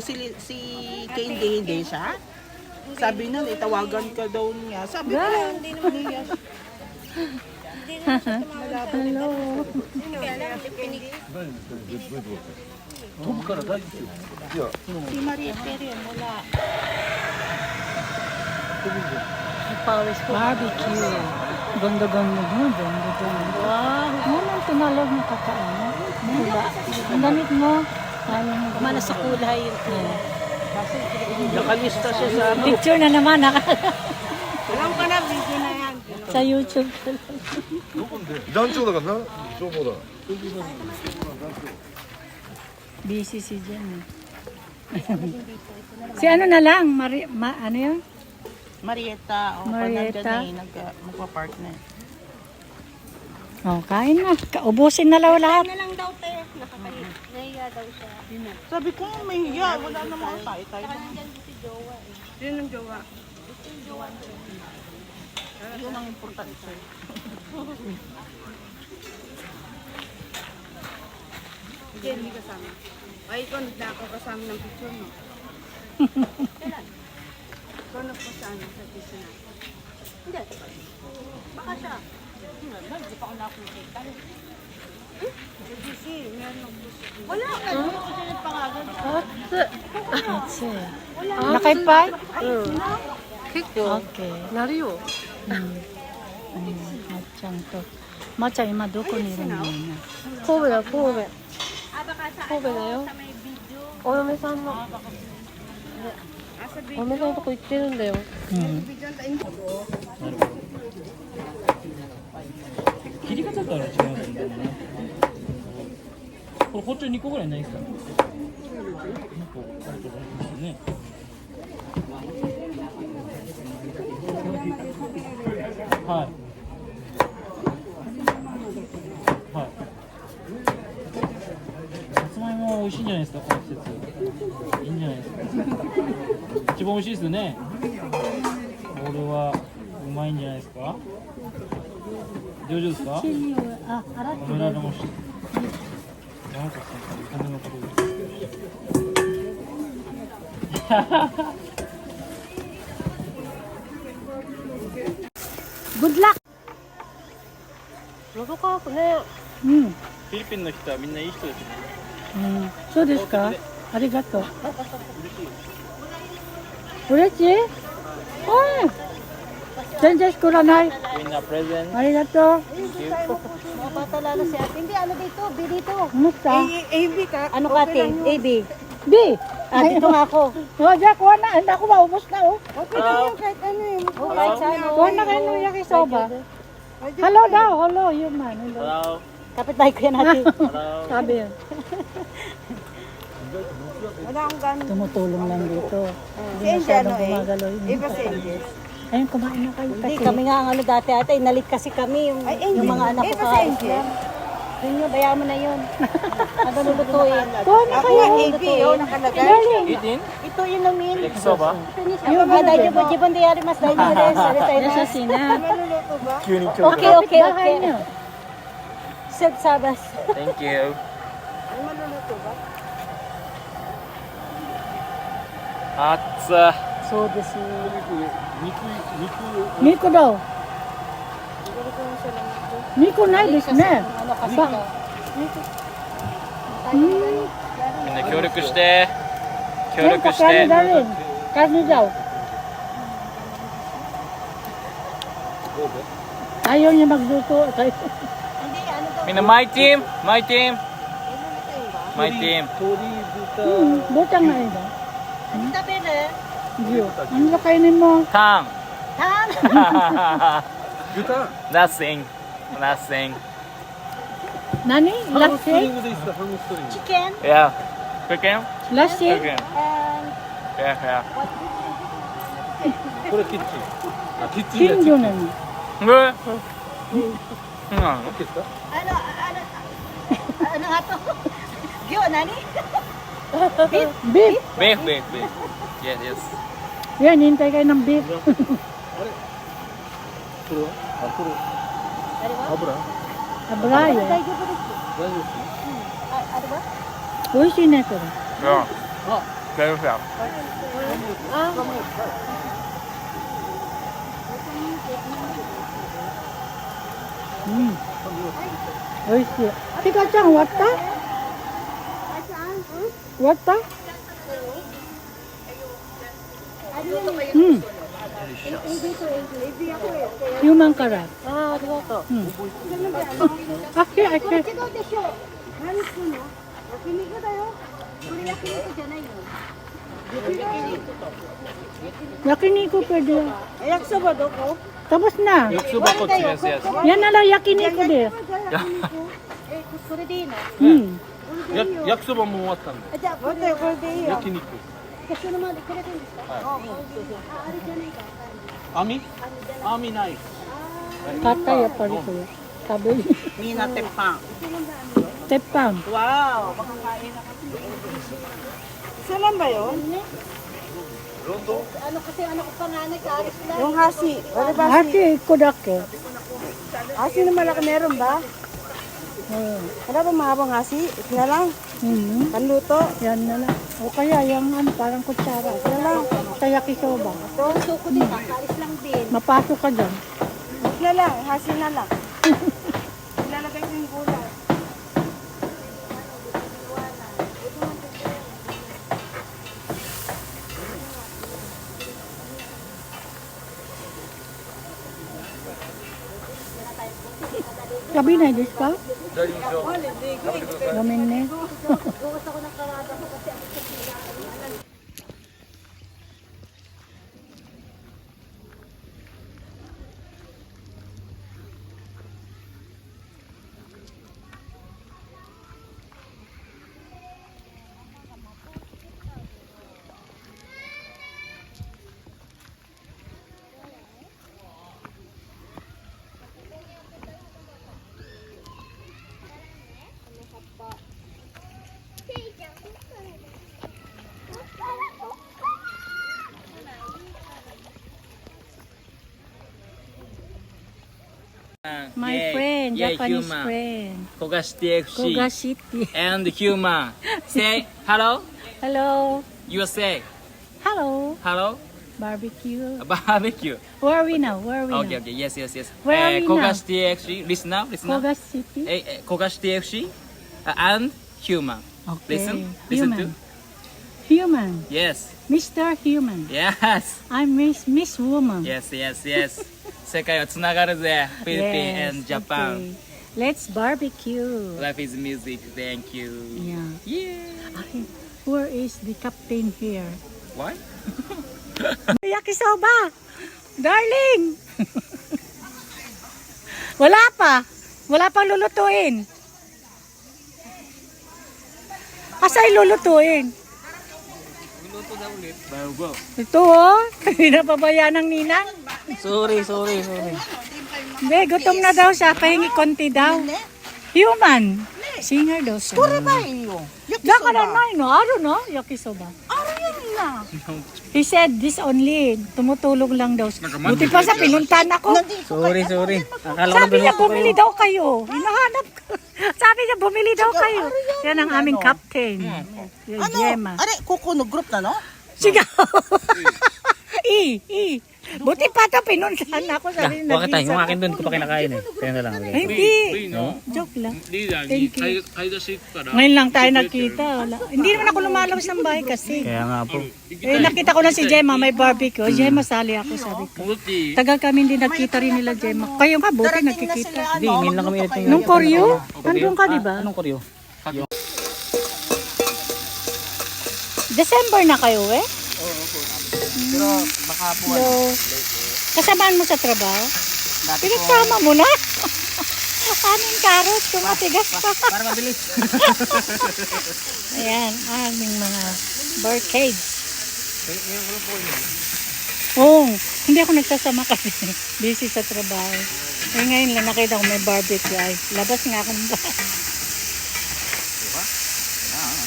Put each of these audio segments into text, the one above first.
si Candy, hindi siya. Sabi nun, itawagan ka daw niya. Sabi ko, hindi naman niya. Hello. Si Maria Perez, wala. Pawis ko. Barbecue. Ganda-ganda mo. Ganda-ganda. Wow. Ano tunalaw mo kakaano? Wala. Ang damit mo. Ayaw mo. Mana sa kulay yun. Nakalista siya sa Picture na naman. Alam ko na, video na yan. Sa YouTube. 団長だからな消防だ Busy si Jen. Si ano na lang? Ano yun? Marieta, o Marieta. Marieta. Magpa-partner. Oh, kain na. Ubusin na lahat. Na lang daw, te. Nahiya daw siya. Sabi ko, may hiya. Wala namang tayo. Nandiyan si Jowa eh. Yun ang jowa. Yun ang importante. Hindi, hindi kasama. Ay, ikaw nagdako kasama ng picture mo. Ikaw nagpasama sa picture na. Hindi. Baka siya. Hindi pa ako nakukita. Busy, meron ng busy. Wala ka. Hindi ko siya nagpangalan. Nakaipay? Okay. なるよ。 Machan to. Machan, ima doko ni iru no? 神戸だ、神戸。 Ah, baka sa 神戸だよ。 sa may video. お嫁さんの。お嫁さんのとこ行ってるんだよ。 切り方から違うんだよね。これ包丁2個ぐらいないですかね。2個あると思いますね。はい。はい。さつまいも美味しいんじゃないですか、この季節。いいんじゃないですか。一番美味しいですよね。これはうまいんじゃないですか。上手ですか。あ、洗っ褒められました。山本さん、お金のことです。Good luck! 喉乾くね。うん。フィリピンの人はみんないい人ですね。そうですかありがとう。嬉しい全然作らない。みんなプレゼン。ありがとう。 Mga bata lalo si ate. Hindi, ano dito? B dito. Kumusta? AB ka? Ano ka, ate? AB. B! Ah, dito nga ako. Oh, Jack, kuha na. Hindi ako maubos na, oh. Okay lang yung kahit ano eh. Oh, kahit saan. Kuha na kayo ng yakisoba. Hello daw. Hello, human. Hello. Hello. Kapit-bahay ko yan ate. Hello. Sabi yun. Wala akong gano'n. Tumutulong lang dito. Si Angel, ano eh? Gumagalaw yun. Iba si Angel. Ayun, kumain na kayo. Hindi, kami nga ang ano dati ate. Nalit kasi kami yung, Ay, Angel. yung mga anak ko Iba si kahit Angel. lang. Yun yun, bayaan mo na yun. Ano lulutuin? Kuha na Ako kayo. yung AB, oh, nakalagay. Darling. Eating? Ito yun namin. Yakisoba? Dayo ba, jibon di yari mas dayo mo rin. Sari tayo Nasa na. sina. Maluluto ba?急に今日 Okay, okay, Bahay okay. niyo. Sabas. Thank you. Ay, maluluto ba? 熱そうです。Miko daw. Miko naですね。 Ano kasi Ba- to? みんな協力して協 Yan, 力し karne て daw. Karne daw. Ayaw niya magluto. Hindi, ano daw? みんなマイティームマイティームマイティーム Butang na ito. Ano tabi na? Diyo. Ano ba kainin mo? タ Tan! ーン Nothing Nothing Nani? Lassi? Chicken Yeah Cooking? Lassi? Cooking and Yeah yeah これキッチンあキッチンだ Kinyo na niya. Good OK ですか ano nga to? Gyo, nani? Beef. Beef beef beef Yes yes Yan, hintay kayo ng beef. これはあこれ Ano ba? 油 Abrayo. Dayo ba dito? 大丈夫です Ano ba? 美味しいね、これ。 Yeah Very fast. Oishi. Tika-chan, watta? Watta? Human karat. Ah, arigato. Actually, 違うでしょ。何するの？焼肉だよ。これ焼肉じゃないよ。 yakiniku pwede. Yakisoba doko? Tapos na. Yakisoba ko yes, yes. Yan na lang yakiniku de. それでいいの？ 焼きそばも終わったんで。あ、じゃあこれこれでいいよ。焼肉。そのままでくれるんですか？あ、あれじゃないか。網？網ない。 Kata ya pali ko ya. Sabi. Mina tepang. Tepang. Wow, makakain na kasi. Isa lang ba yun? Ano kasi ano ko panganay kaalis lang. Yung hasi. Wala ba hasi? Hati ko dake. Hasi na malaki meron ba? Wala ba mahabang hasi? Ito na lang. Panluto. Yan na lang. O kaya yung ano, parang kutsara. Yan lang. Sa yakisoba. Gusto ko din, kaalis lang din. Mapasok ka dyan. Ito na lang. Hasi na lang. Ilalagay ko yung gulay. Sabi na, Diyos ka? Gamin ne. My friend, Japanese human. friend. Kogashi TFC Koga City. and human. Say hello. Hello. You say Hello. hello. Barbecue. Barbecue. Where are we now? Where are we Okay, now? okay. Yes, yes, yes. Where are we Kogashi TFC. Listen now. Listen now. Koga City. Kogashi TFC and human. Okay. Listen Human. to. Human. Yes. Mr. Human. Yes. I'm Miss Woman. Yes, yes, yes. 世界はつながるぜ。Philippines Yes, and Japan. okay. Let's barbecue. Life is music. Thank you. Yeah. Yeah. Ay, where is the captain here? What? Yakisoba! Darling! Wala pa. Wala pang lulutuin. Asay lulutuin? Bago. Ito oh. Pinapabayaan ng ninang. Sorry. Hindi, gutom na daw siya. Pahingi konti daw. Human. Singer daw siya. Kore ba iyo? Daka na na, no? Aro no? Yakisoba. Ano yun na? He said this only. Tumutulog lang daw siya. Buti pa sa pinuntan ako. Sorry. Sabi niya, bumili daw kayo. Hinahanap ko. Sabi niya, bumili daw kayo. Yan ang aming captain. Yung Ano? Gemma. Are, kukuno group na no? Sigaw. Buti pa ito, pinuntan ako. Sabi niya, Bakit tayo? Yung nag-visa akin doon ko pa kinakain eh. Kaya na lang. Ay, hindi. Joke lang. Thank you. Ngayon lang tayo nakita. Wala. Hindi naman ako lumalabas ng bahay kasi. Kaya nga po. Eh, nakita ko na si Gemma, may barbecue. Gemma, sali ako, sabi ko. Tagal kami hindi nakita rin nila Gemma. Kayo nga, buti Darating na nakikita. sila, Hindi, ano? ngayon lang kami ito. Nung Koryo? Nandun ka, di ba? Anong koryo? December na kayo eh? Pero baka po Hello. Kasamaan mo sa trabaho? Pinagsama mo na? Aming carrot, tumatigas pa. Para mabilis. Ayan, aming mga barcades. Oo, hindi ako nagsasama kasi busy sa trabaho. Eh ngayon lang nakita ko may barbecue ay labas nga ako ng bahay.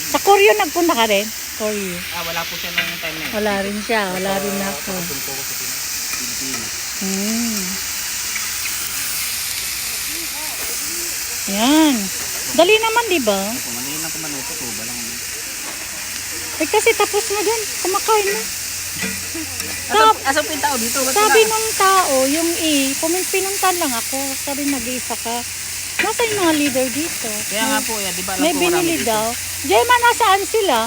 Sa Koryo nagpunta ka rin? Koryo. Wala po siya nung time na yun. Wala rin siya, wala rin ako. Yan. Dali naman, di ba? Maliin lang kumaluto ko. Balang Eh kasi tapos na dun, kumakain na. Asang pintao dito? Ba't Sabi wala? nung tao, yung pinuntan lang ako. Sabi mag-iisa ka. Nasa yung mga leader dito? Kaya nga po yan, di ba alam May ko marami binili dito. daw. Jema, nasaan sila?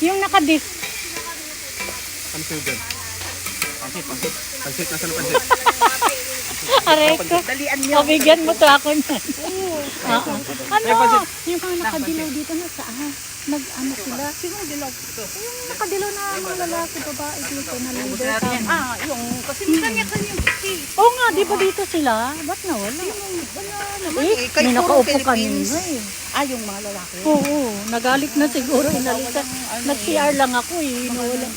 Yung nakadis. Pansit dyan. Pansit. Pansit, nasa na pansit? Aray ko. Dalian niyo. Pabigyan mo to ako niyan. Ano? Yung mga nakadilaw dito na saan? Nag-ano sila? Sino ang dilaw dito? Yung nakadilaw na mga lalaki, babae dito na leader natin yan. kami. Yung kasi kanya-kanya. Oo nga, di ba dito sila? Ba't nawala? Eh, kay may puro nakaupo Philippines. kanina eh. Yung mga lalaki. Oo, nagalit na siguro, inalisan. Nag-CR lang ako eh, nawala.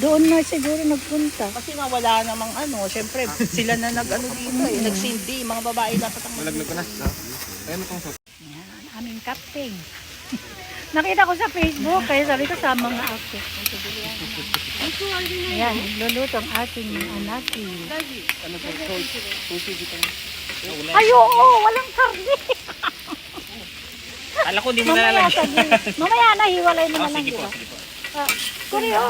Doon na siguro nagpunta. Kasi nga wala namang syempre sila na nag-ano dito nagsindi, mga babae dapat ang Malaglag ko na. Ayan itong sauce. Yan, aming captain. Nakita ko sa Facebook, kaya sabi ko sama nga ako. Ayan, luluto ang ating anaki. Ay, oo, walang karne. Kala ko di mo Mamaya, nalalagyan. mamaya na, hiwalay naman lang, Sige di po, ba? sige po. Kuryo,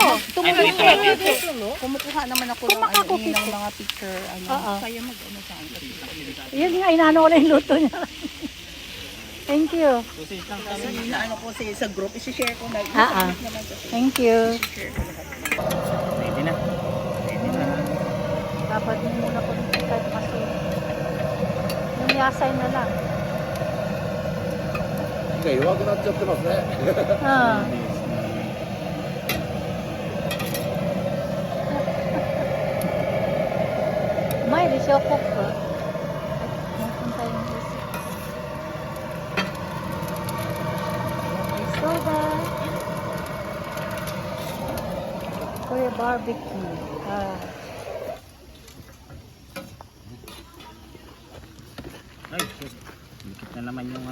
Kumukuha naman ako ng Kumakakupit ng mga picture Oo. kaya mag-ano sa akin. Yun nga, inaano ko lang yung luto niya. Thank you. Kasi inaano ko sa group, i-share ko na. Thank you. Pwede na. Dapat din muna ko ng kahit kasi yung yasay na lang. 手が弱くなっちゃってますね。 Ah. May risyo ko po. Napunta yung isip. May soda. Korea barbecue. Ay, dikit na naman yung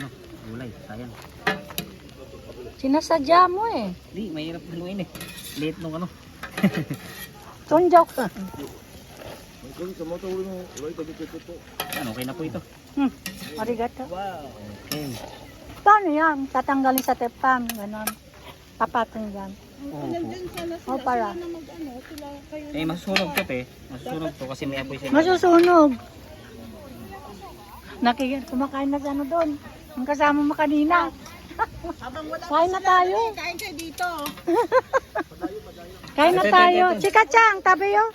gulay. Sayang. Sinasadya mo eh. Di, mahirap haluin eh. Late nung Tunjok ka. おかげさまた俺のライト見てちょっと。 okay na po ito. Arigato. Wow. Okay. Paano yan? Tatanggalin sa tepam. Ganon. Papatong yan. O para. Eh, masusunog to Masusunog to kasi may apoy sila. Masusunog. Kumakain na sa doon. Ang kasama mo kanina. Kain na tayo. Kain kayo dito. Kain na tayo. Chika Chang, tabi yo.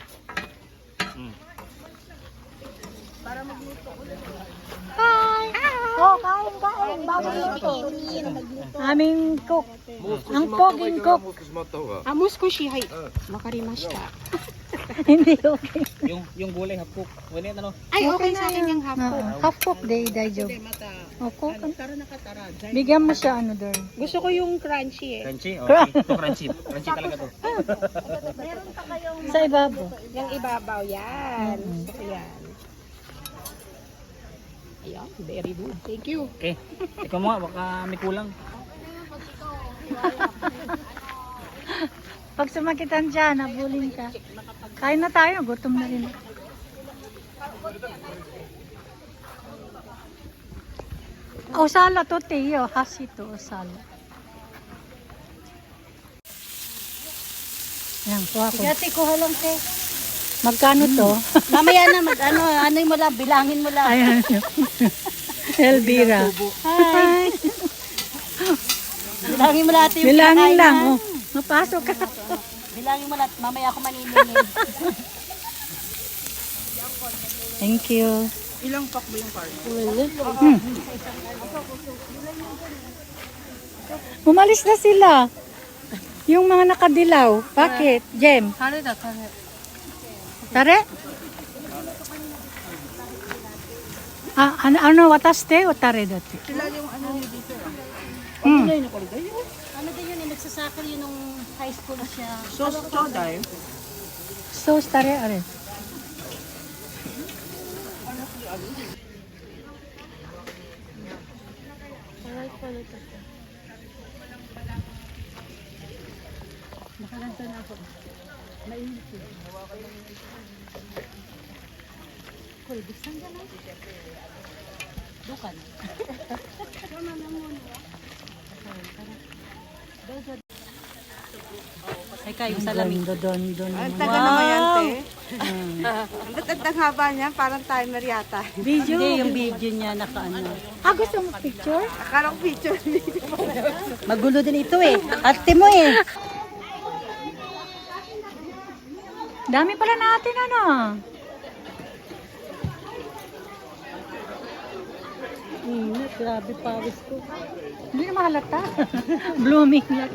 Hi. Oh, kain. Bago luto. Aming cook. Ang poging cook. もうしまった方が。もう少し、はい。わかりました。 Hindi okay. Yung gulay hapkok. Wala yan Ay, okay sa akin yung hapon. Half cook day, daijoubu. Mata. Opo. Tara na katara. Bigyan mo siya doon. Gusto ko yung crunchy eh. Crunchy? Okay. Ito crunchy. Crunchy talaga to. Sa ibabaw. Yung ibabaw, yan. Gusto ko yan. Ayan, very good. Thank you. Okay. Ikaw mo nga, baka may kulang. Pag sumakitan dyan, nabulin ka. Kain na tayo, gutom na rin. Osala to, Teo. Hasi to, osala. Yan, kuha ko. Dati kuha lang te. Magkano to? Mamaya na ano mo lang, bilangin mo lang. Ayan. Elvira. Hi. Bilangin mo lahat yung Bilangin kinakain lang. na. Oh. Mapasok ka. Bilangin mo lahat, mamaya ako maniningin. Thank you. Ilang pack ba yung card? Umalis na sila. Yung mga nakadilaw. Bakit? Jem? Tare da, tare. Tare? Ano, wataste o tare dati? Sila yung niyo dito. Hmm. Ano din yun, nagsasakal yun nung high school siya. Sauce choday. Sauce tare, are. Ay kayo sa lamig. Dondo Ang naman. taga naman yan, te. Mm. Ang ang haba niya, parang timer yata. Video? Hindi, yung video niya nakaano. Ah, gusto mo picture? Akala ko picture video. Magulo din ito eh. Ate mo eh. Dami pala natin ano. Grabe pawis ko. Hindi na mahalata. Blooming lang.